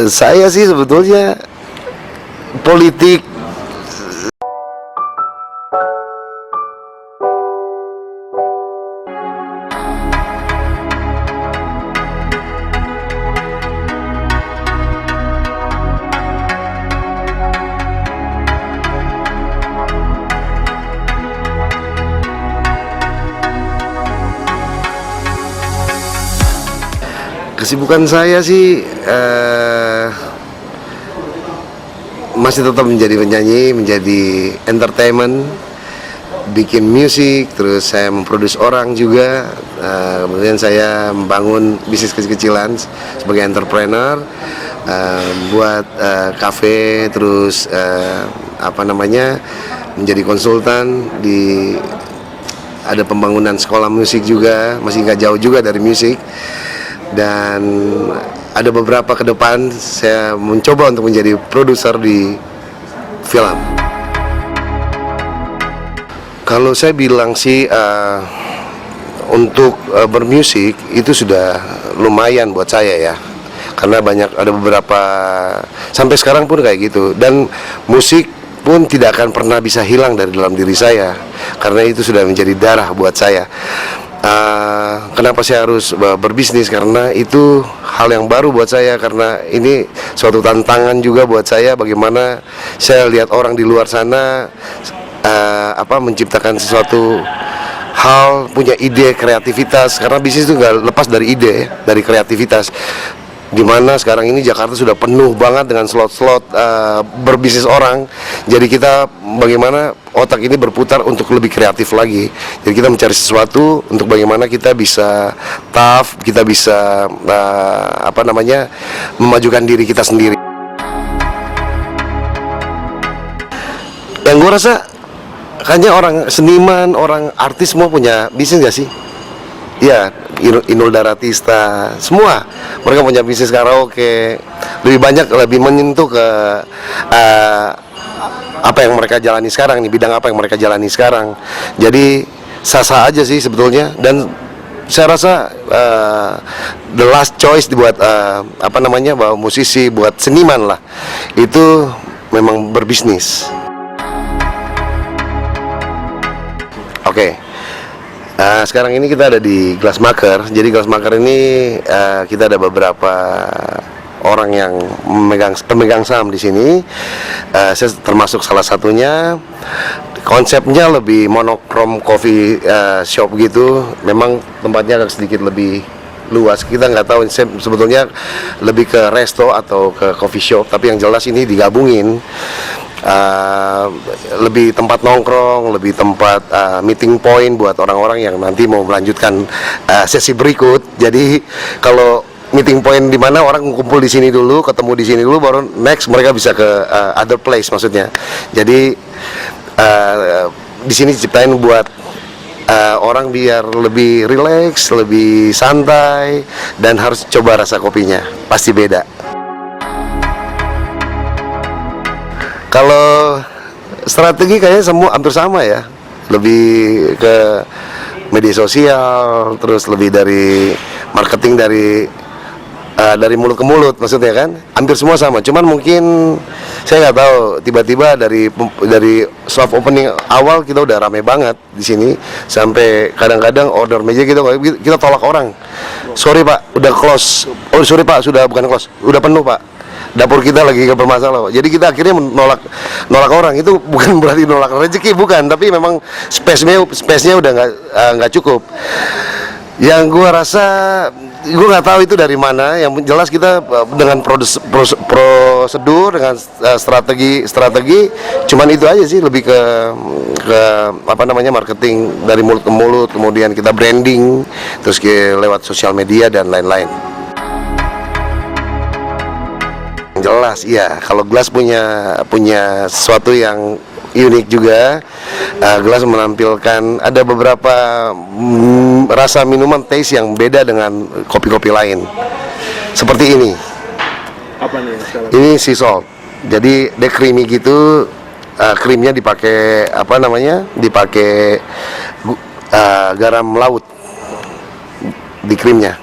Saya sih sebetulnya politik. Kesibukan saya sih masih tetap menjadi penyanyi, menjadi entertainment, bikin musik, terus saya memproduksi orang juga. Kemudian saya membangun bisnis kecil-kecilan sebagai entrepreneur, buat kafe, terus menjadi konsultan di ada pembangunan sekolah musik juga, masih nggak jauh juga dari musik. Dan ada beberapa ke depan saya mencoba untuk menjadi produser di film. Kalau saya bilang sih untuk bermusik itu sudah lumayan buat saya ya, karena ada beberapa sampai sekarang pun kayak gitu, dan musik pun tidak akan pernah bisa hilang dari dalam diri saya karena itu sudah menjadi darah buat saya. Kenapa saya harus berbisnis? Karena itu hal yang baru buat saya, karena ini suatu tantangan juga buat saya. Bagaimana saya lihat orang di luar sana menciptakan sesuatu hal, punya ide, kreativitas. Karena bisnis itu nggak lepas dari ide, dari kreativitas. Dimana sekarang ini Jakarta sudah penuh banget dengan slot-slot berbisnis orang. Jadi kita bagaimana otak ini berputar untuk lebih kreatif lagi. Jadi kita mencari sesuatu untuk bagaimana kita bisa tough, kita bisa memajukan diri kita sendiri. Yang gue rasa kayaknya orang seniman, orang artis semua punya bisnis gak sih? Ya, Inul Daratista, semua mereka punya bisnis karaoke. Lebih menyentuh ke apa yang mereka jalani sekarang nih, bidang apa yang mereka jalani sekarang. Jadi sah-sah aja sih sebetulnya, dan saya rasa the last choice buat bahwa musisi, buat seniman lah, itu memang berbisnis. Oke. Sekarang ini kita ada di Glassmaker. Jadi Glassmaker ini kita ada beberapa orang yang pemegang saham di sini. Saya termasuk salah satunya. Konsepnya lebih monokrom coffee shop gitu. Memang tempatnya agak sedikit lebih luas. Kita nggak tahu sebetulnya lebih ke resto atau ke coffee shop. Tapi yang jelas ini digabungin. Lebih tempat nongkrong, lebih tempat meeting point buat orang-orang yang nanti mau melanjutkan sesi berikut. Jadi kalau meeting point di mana orang kumpul di sini dulu, ketemu di sini dulu, baru next mereka bisa ke other place maksudnya. Jadi di sini diciptain buat orang biar lebih relax, lebih santai, dan harus coba rasa kopinya, pasti beda. Kalau strategi kayaknya semua hampir sama ya, lebih ke media sosial, terus lebih dari marketing dari mulut ke mulut maksudnya kan, hampir semua sama. Cuman mungkin saya nggak tahu, tiba-tiba dari soft opening awal kita udah rame banget di sini, sampai kadang-kadang order meja kita tolak orang. Sorry Pak, udah close. Oh sorry Pak, bukan close, udah penuh Pak. Dapur kita lagi bermasalah. Jadi kita akhirnya nolak orang. Itu bukan berarti nolak rezeki, bukan, tapi memang space-nya udah nggak cukup. Yang gua rasa, gua nggak tahu itu dari mana. Yang jelas kita dengan prosedur, dengan strategi, cuman itu aja sih, lebih ke marketing dari mulut ke mulut, kemudian kita branding, terus lewat sosial media dan lain-lain. Jelas, iya. Kalau Glass punya sesuatu yang unik juga. Glass menampilkan ada beberapa rasa minuman taste yang beda dengan kopi-kopi lain. Seperti ini. Apa nih sekarang? Ini sea salt. Jadi dia creamy gitu. Krimnya dipakai Dipakai garam laut di krimnya.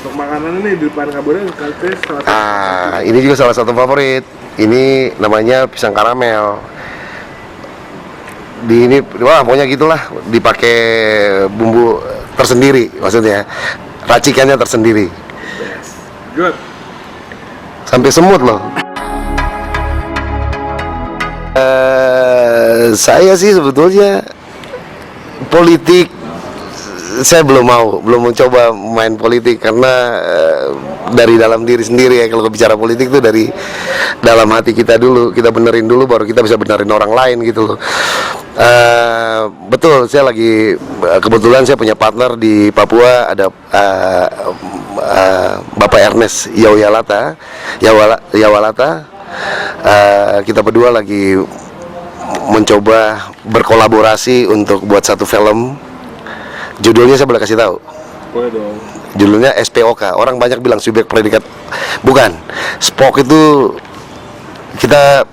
Untuk makanan ini di depan kaburnya katanya salah satu. Ini juga salah satu favorit. Ini namanya pisang karamel. Di ini, wah pokoknya gitulah, dipakai bumbu tersendiri, maksudnya racikannya tersendiri. Good. Sampai semut loh. Saya sih sebetulnya politik saya belum mencoba main politik karena dari dalam diri sendiri ya. Kalau bicara politik tuh dari dalam hati kita dulu, kita benerin dulu baru kita bisa benerin orang lain gitu loh. Betul, saya lagi kebetulan saya punya partner di Papua, ada Bapak Ernest Yawalata. Kita berdua lagi mencoba berkolaborasi untuk buat satu film. Judulnya saya boleh kasih tahu. Boleh dong. Judulnya SPOK. Orang banyak bilang subjek predikat. Bukan. Spock itu kita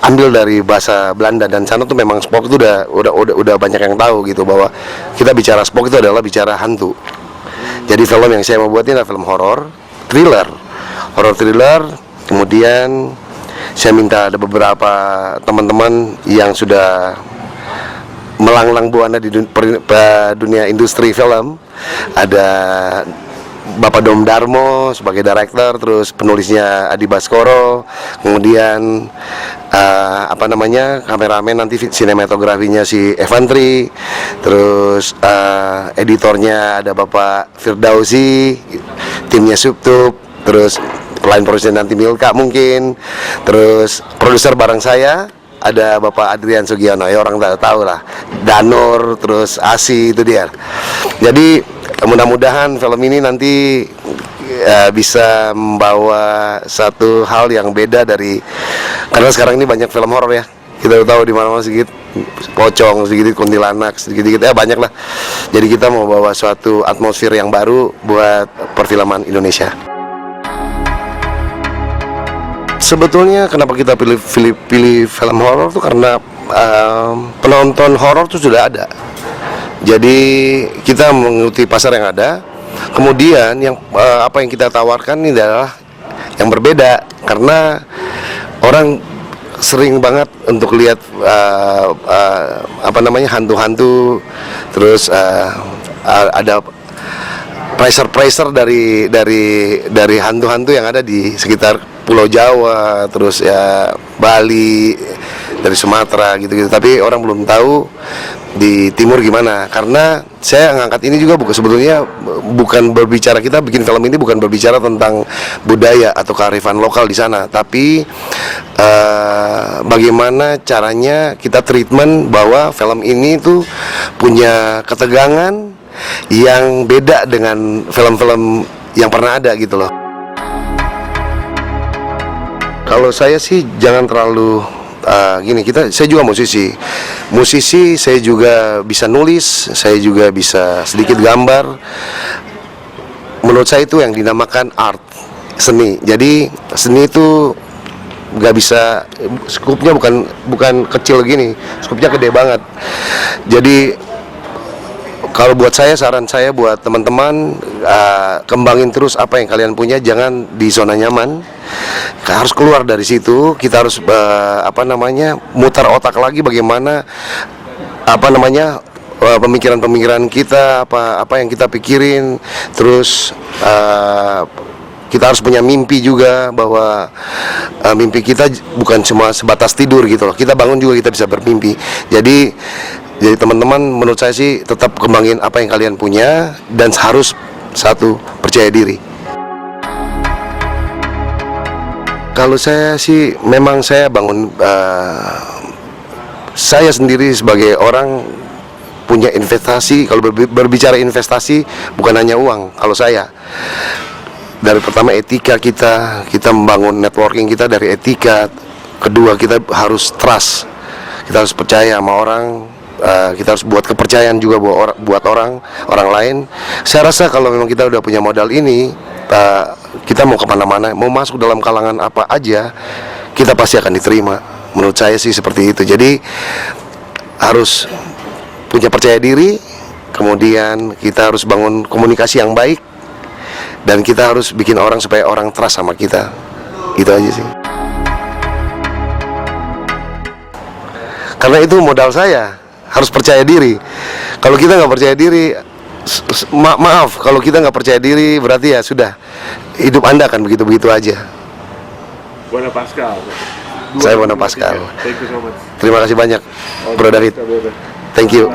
ambil dari bahasa Belanda, dan sana tuh memang Spock itu udah banyak yang tahu gitu, bahwa kita bicara Spock itu adalah bicara hantu. Jadi film yang saya mau buat ini adalah film horor thriller. Kemudian saya minta ada beberapa teman-teman yang sudah melanglang buana di dunia industri film. Ada Bapak Dom Darmo sebagai director, terus penulisnya Adi Baskoro, kemudian kameramen nanti sinematografinya si Evantri, terus editornya ada Bapak Firdausi, timnya Subtub, terus pelayan produsen nanti Milka mungkin, terus produser bareng saya ada Bapak Adrian Sugiono, ya orang tahu lah, Danur, terus Asi, itu dia. Jadi mudah-mudahan film ini nanti bisa membawa satu hal yang beda dari, karena sekarang ini banyak film horor ya, kita tahu di mana-mana sedikit pocong, sedikit kuntilanak, sedikit ya banyak lah. Jadi kita mau bawa suatu atmosfer yang baru buat perfilman Indonesia. Sebetulnya kenapa kita pilih film horor tuh karena penonton horor tuh sudah ada. Jadi kita mengikuti pasar yang ada. Kemudian apa yang kita tawarkan ini adalah yang berbeda, karena orang sering banget untuk lihat hantu-hantu, terus ada pressure dari hantu-hantu yang ada di sekitar Pulau Jawa, terus ya Bali, dari Sumatera gitu-gitu. Tapi orang belum tahu di timur gimana. Karena saya ngangkat ini juga sebetulnya bukan berbicara, kita bikin film ini bukan berbicara tentang budaya atau kearifan lokal di sana, tapi bagaimana caranya kita treatment bahwa film ini tuh punya ketegangan yang beda dengan film-film yang pernah ada gitu loh. Kalau saya sih jangan terlalu saya juga musisi, saya juga bisa nulis, saya juga bisa sedikit gambar. Menurut saya itu yang dinamakan art, seni. Jadi seni itu nggak bisa, skupnya bukan kecil gini, skupnya gede banget. Jadi kalau buat saya, saran saya buat teman-teman, kembangin terus apa yang kalian punya, jangan di zona nyaman. Harus keluar dari situ. Kita harus mutar otak lagi bagaimana pemikiran-pemikiran kita, apa yang kita pikirin. Terus kita harus punya mimpi juga, bahwa mimpi kita bukan cuma sebatas tidur gitu loh. Kita bangun juga, kita bisa bermimpi. Jadi teman-teman, menurut saya sih tetap kembangin apa yang kalian punya, dan harus percaya diri. Kalau saya sih memang saya bangun, saya sendiri sebagai orang punya investasi. Kalau berbicara investasi bukan hanya uang. Kalau saya dari pertama etika kita membangun networking kita dari etika. Kedua, kita harus trust, kita harus percaya sama orang. Kita harus buat kepercayaan juga buat orang lain. Saya rasa kalau memang kita udah punya modal ini, kita mau kemana-mana, mau masuk dalam kalangan apa aja, kita pasti akan diterima. Menurut saya sih seperti itu. Jadi harus punya percaya diri, kemudian kita harus bangun komunikasi yang baik, Dan kita harus bikin orang supaya orang trust sama kita. Itu aja sih. Karena itu modal saya, harus percaya diri. Kalau kita nggak percaya diri, maaf, kalau kita nggak percaya diri berarti ya sudah, hidup Anda akan begitu-begitu aja. Buana Pascal. Saya Buana Pascal. Thank you so much. Terima kasih banyak, Bro David. Thank you.